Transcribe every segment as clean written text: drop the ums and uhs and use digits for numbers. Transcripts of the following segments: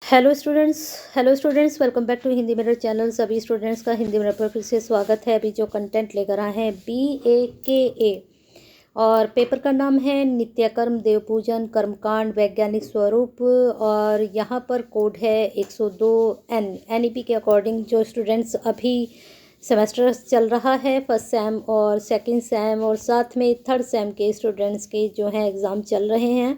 Hello students welcome back to Hindi mirror channel. सभी students का Hindi mirror पर फिर से स्वागत है। अभी जो कंटेंट लेकर आए हैं BAKA और पेपर का नाम है नित्यकर्म देवपूजन कर्मकांड वैज्ञानिक स्वरूप और यहाँ पर कोड है 102N। NEP के अकॉर्डिंग जो स्टूडेंट्स अभी सेमेस्टर चल रहा है फर्स्ट सेम और सेकंड सेम और साथ में थर्ड सेम के स्टूडेंट्स के जो हैं एग्ज़ाम चल रहे हैं,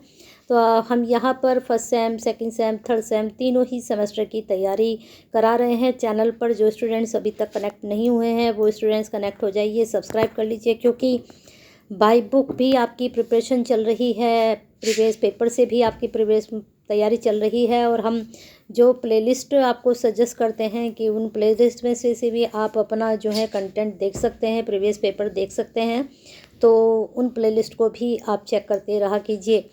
तो हम यहाँ पर first sem second same third same तीनों ही सेमेस्टर की तैयारी करा रहे हैं। चैनल पर जो स्टूडेंट्स अभी तक कनेक्ट नहीं हुए हैं वो स्टूडेंट्स कनेक्ट हो जाइए, सब्सक्राइब कर लीजिए, क्योंकि बाय बुक भी आपकी प्रिपरेशन चल रही है, प्रीवियस पेपर से भी आपकी प्रीवियस तैयारी चल रही है और हम जो प्लेलिस्ट आपको सजेस्ट करते हैं कि उन प्लेलिस्ट में से भी आप अपना जो है कंटेंट देख सकते हैं, प्रीवियस पेपर देख सकते हैं, तो उन प्लेलिस्ट को भी आप चेक करते रहा कीजिए।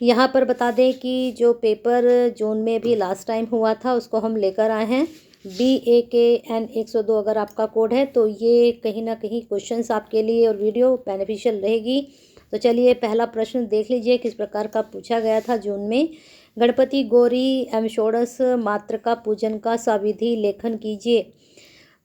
यहाँ पर बता दें कि जो पेपर जून में भी लास्ट टाइम हुआ था उसको हम लेकर आए हैं BAKN 102। अगर आपका कोड है तो ये कहीं ना कहीं क्वेश्चंस आपके लिए और वीडियो बेनिफिशियल रहेगी। तो चलिए पहला प्रश्न देख लीजिए किस प्रकार का पूछा गया था जून में। गणपति गौरी एवं षोडश मात्र का पूजन का साविधि लेखन कीजिए।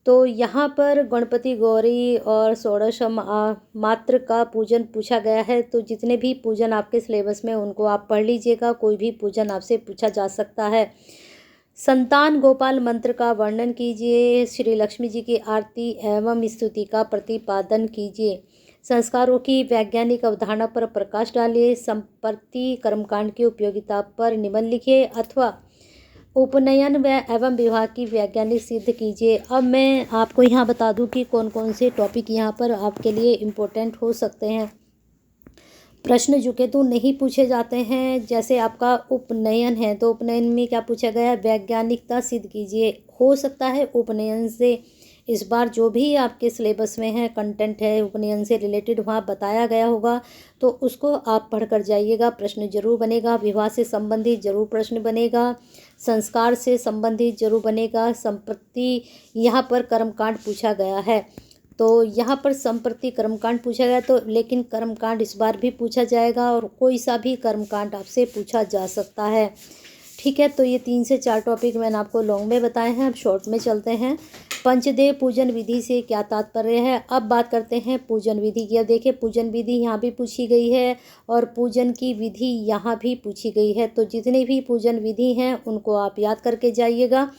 तो यहाँ पर गणपति गौरी और षोडश मात्र का पूजन पूछा गया है, तो जितने भी पूजन आपके सिलेबस में उनको आप पढ़ लीजिएगा। कोई भी पूजन आपसे पूछा जा सकता है। संतान गोपाल मंत्र का वर्णन कीजिए। श्री लक्ष्मी जी की आरती एवं स्तुति का प्रतिपादन कीजिए। संस्कारों की वैज्ञानिक अवधारणा पर प्रकाश डालिए। संपत्ति कर्मकांड की उपयोगिता पर निबंध लिखिए अथवा उपनयन व एवं विवाह की वैज्ञानिक सिद्ध कीजिए। अब मैं आपको यहाँ बता दूँ कि कौन कौन से टॉपिक यहाँ पर आपके लिए इम्पोर्टेंट हो सकते हैं। प्रश्न जो कि तो नहीं पूछे जाते हैं, जैसे आपका उपनयन है तो उपनयन में क्या पूछा गया है, वैज्ञानिकता सिद्ध कीजिए। हो सकता है उपनयन से इस बार जो भी आपके सिलेबस में है कंटेंट है उपनयन से रिलेटेड वहाँ बताया गया होगा, तो उसको आप पढ़ कर जाइएगा। प्रश्न जरूर बनेगा। विवाह से संबंधित जरूर प्रश्न बनेगा। संस्कार से संबंधित जरूर बनेगा। संपत्ति यहाँ पर कर्मकांड पूछा गया है, तो यहाँ पर संप्रति कर्मकांड पूछा गया, तो लेकिन कर्मकांड इस बार भी पूछा जाएगा और कोई सा भी कर्मकांड आपसे पूछा जा सकता है। ठीक है, तो ये 3 से 4 टॉपिक मैंने आपको लॉन्ग में बताए हैं। अब शॉर्ट में चलते हैं। पंचदेव पूजन विधि से क्या तात्पर्य है। अब बात करते हैं पूजन विधि की। अब देखिए पूजन विधि यहाँ भी पूछी गई है और पूजन की विधि यहाँ भी पूछी गई है, तो जितने भी पूजन विधि हैं उनको आप याद करके जाइएगा।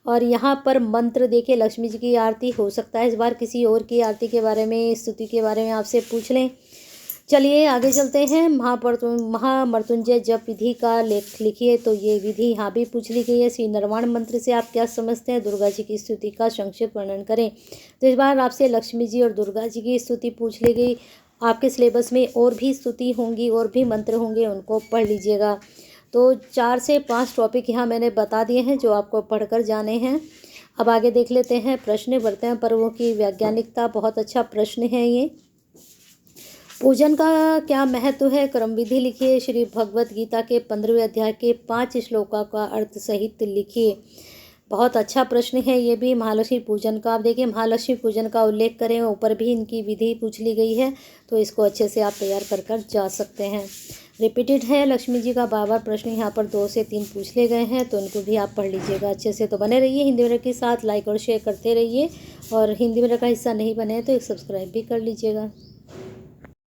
और यहाँ पर मंत्र देखिए, लक्ष्मी जी की आरती, हो सकता है इस बार किसी और की आरती के बारे में स्तुति के बारे में आपसे पूछ लें। चलिए आगे चलते हैं। महामृत्युंजय जप विधि का लेख लिखिए, तो ये विधि यहाँ भी पूछ ली गई है। श्री निर्वाण मंत्र से आप क्या समझते हैं। दुर्गा जी की स्तुति का संक्षिप्त वर्णन करें। तो इस बार आपसे लक्ष्मी जी और दुर्गा जी की स्तुति पूछ ली गई। आपके सिलेबस में और भी स्तुति होंगी और भी मंत्र होंगे, उनको पढ़ लीजिएगा। तो 4 से 5 टॉपिक यहाँ मैंने बता दिए हैं जो आपको पढ़कर जाने हैं। अब आगे देख लेते हैं। प्रश्न व्रतों पर्वों की वैज्ञानिकता, बहुत अच्छा प्रश्न है ये। पूजन का क्या महत्व है, क्रम विधि लिखिए। श्री भगवत गीता के 15वें अध्याय के 5 श्लोकों का अर्थ सहित लिखिए। बहुत अच्छा प्रश्न है ये भी। महालक्ष्मी पूजन का आप देखिए, महालक्ष्मी पूजन का उल्लेख करें, ऊपर भी इनकी विधि पूछ ली गई है, तो इसको अच्छे से आप तैयार कर जा सकते हैं। रिपीटेड है लक्ष्मी जी का बार बार प्रश्न यहाँ पर 2 से 3 पूछ ले गए हैं, तो इनको भी आप पढ़ लीजिएगा अच्छे से। तो बने रहिए हिंदी मिरर के साथ, लाइक और शेयर करते रहिए, और हिंदी मिरर का हिस्सा नहीं बने तो एक सब्सक्राइब भी कर लीजिएगा।